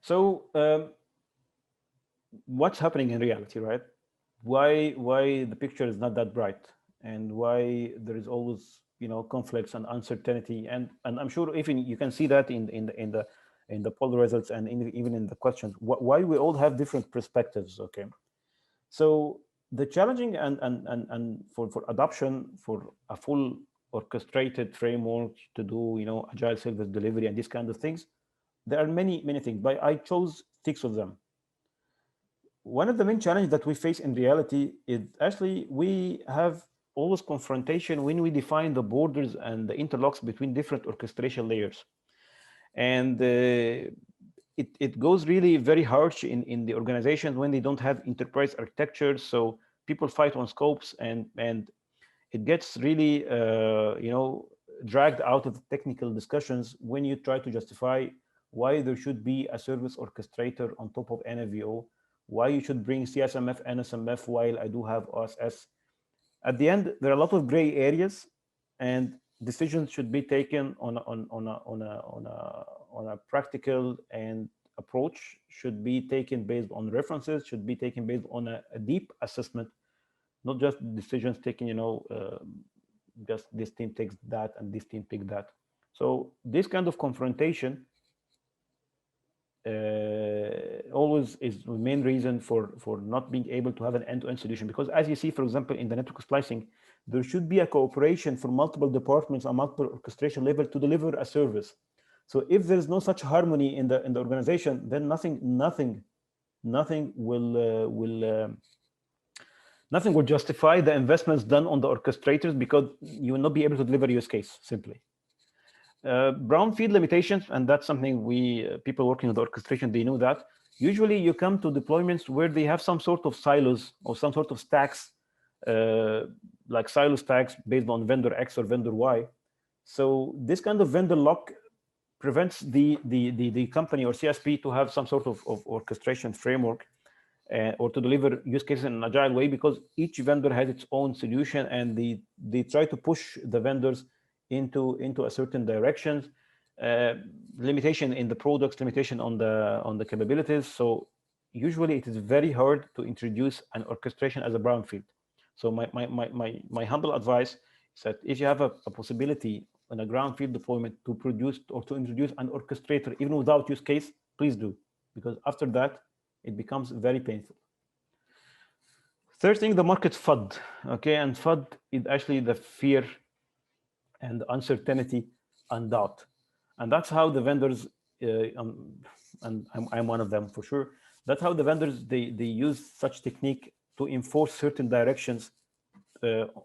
So what's happening in reality, right? Why the picture is not that bright, and why there is always, conflicts and uncertainty, and I'm sure even you can see that in the poll results, and even in the questions, why we all have different perspectives. Okay, so the challenging and for adoption for a full orchestrated framework to do, agile service delivery and these kind of things, there are many things, but I chose 6 of them. One of the main challenges that we face in reality is actually we have always confrontation when we define the borders and the interlocks between different orchestration layers. And it goes really very harsh in the organizations when they don't have enterprise architecture. So people fight on scopes, and it gets really dragged out of the technical discussions when you try to justify why there should be a service orchestrator on top of NFVO, why you should bring CSMF, NSMF while I do have OSS. At the end, there are a lot of gray areas, and decisions should be taken on a practical and approach, should be taken based on references, should be taken based on a deep assessment, not just decisions taken, just this team takes that and this team takes that. So this kind of confrontation always is the main reason for not being able to have an end-to-end solution. Because as you see, for example, in the network splicing, there should be a cooperation for multiple departments on multiple orchestration level to deliver a service. So if there is no such harmony in the organization, then nothing will justify the investments done on the orchestrators, because you will not be able to deliver use case simply. Brownfield limitations, and that's something we people working with orchestration, they know that. Usually you come to deployments where they have some sort of silos or some sort of stacks, like silo stacks based on vendor X or vendor Y. So this kind of vendor lock prevents the company or CSP to have some sort of orchestration framework or to deliver use cases in an agile way, because each vendor has its own solution, and they try to push the vendors into a certain directions, limitation in the products, limitation on the capabilities. So usually it is very hard to introduce an orchestration as a brownfield. So my humble advice is that if you have a possibility on a brownfield deployment to produce or to introduce an orchestrator even without use case, please do, because after that it becomes very painful. Third thing, the market FUD. Okay, and FUD is actually the fear and uncertainty and doubt. And that's how the vendors, and I'm one of them for sure, that's how the vendors, they use such technique to enforce certain directions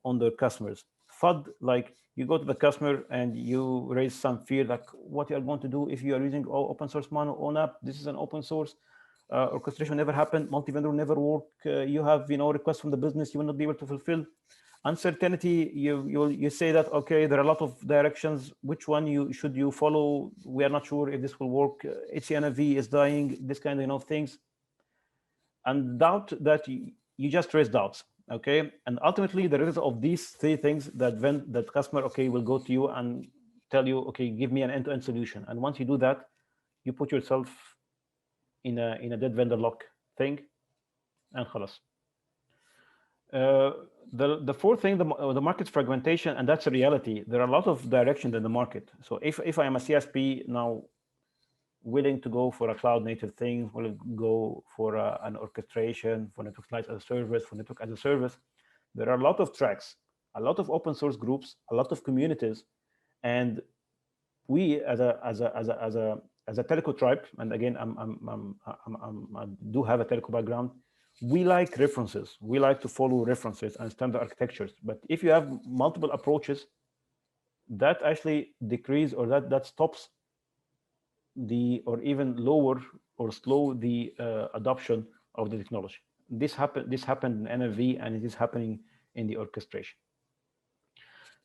on their customers. FUD, like you go to the customer and you raise some fear, like what you are going to do if you are using open source mono on app. This is an open source. Orchestration never happened. Multi-vendor will never work. You have, requests from the business you will not be able to fulfill. Uncertainty, you say that, okay, there are a lot of directions. Which one should you follow? We are not sure if this will work. HCNFV is dying. This kind of things. And doubt, that you just raise doubts. Okay, and ultimately the result of these 3 things, that customer, okay, will go to you and tell you, okay, give me an end-to-end solution. And once you do that, you put yourself in a dead vendor lock thing, and khalas. The fourth thing, the market fragmentation, and that's a reality. There are a lot of directions in the market. So if I am a CSP now, willing to go for a cloud native thing, will go for an orchestration, for network slice as a service, for network as a service, there are a lot of tracks, a lot of open source groups, a lot of communities, and we as a telco tribe, and again, I do have a telco background. We like references. We like to follow references and standard architectures. But if you have multiple approaches, that actually decrease, or that stops or even lower or slow the adoption of the technology. This happened in NFV, and it is happening in the orchestration.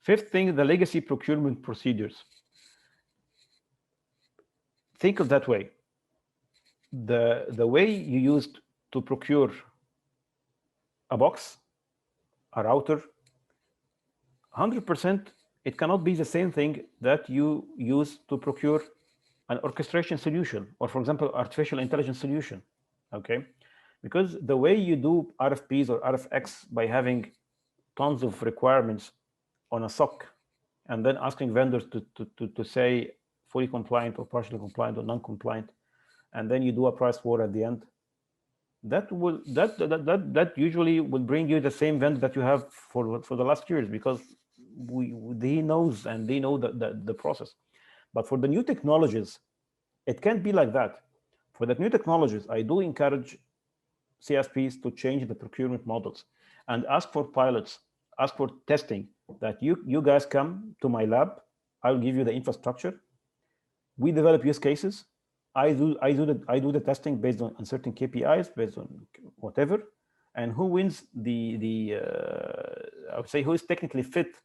Fifth thing, the legacy procurement procedures. Think of that way. The way you used to procure a box, a router, 100%, it cannot be the same thing that you use to procure an orchestration solution, or for example, artificial intelligence solution, okay? Because the way you do RFPs or RFX by having tons of requirements on a SOC and then asking vendors to say fully compliant or partially compliant or non-compliant, and then you do a price war at the end, that usually will bring you the same vendor that you have for the last years, because he knows and they know the process. But for the new technologies, it can't be like that. For the new technologies, I do encourage CSPs to change the procurement models and ask for pilots, ask for testing, that you guys come to my lab, I'll give you the infrastructure, we develop use cases, I do the testing based on certain KPIs, based on whatever, and who wins I would say who is technically fit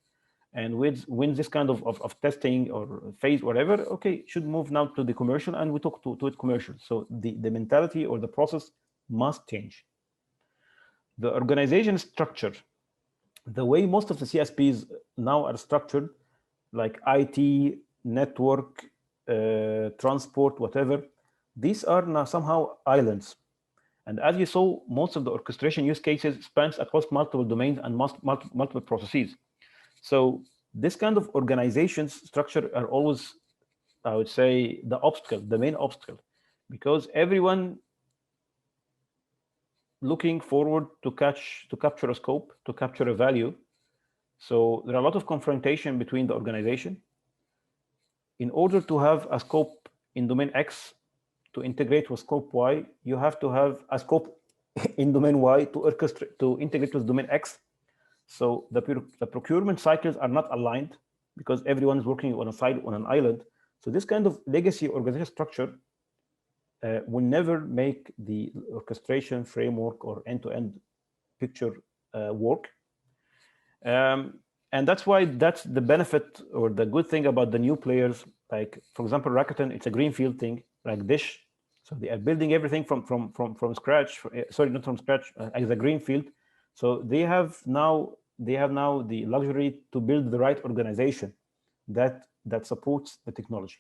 and wins this kind of testing or phase, whatever, okay, should move now to the commercial, and we talk to it commercial. So the mentality or the process must change. The organization structure, the way most of the CSPs now are structured, like IT, network, transport, whatever, these are now somehow islands. And as you saw, most of the orchestration use cases spans across multiple domains and multiple processes. So this kind of organizations structure are always, I would say, the main obstacle, because everyone looking forward to capture a scope, to capture a value. So there are a lot of confrontation between the organization. In order to have a scope in domain X to integrate with scope Y, you have to have a scope in domain Y to integrate with domain X. So the procurement cycles are not aligned because everyone is working on an island. So this kind of legacy organizational structure will never make the orchestration framework or end-to-end picture work. And that's why that's the benefit or the good thing about the new players. Like, for example, Rakuten, it's a greenfield thing, like Dish. So they are building everything from scratch. Sorry, not from scratch, as a greenfield. So they have now the luxury to build the right organization that supports the technology.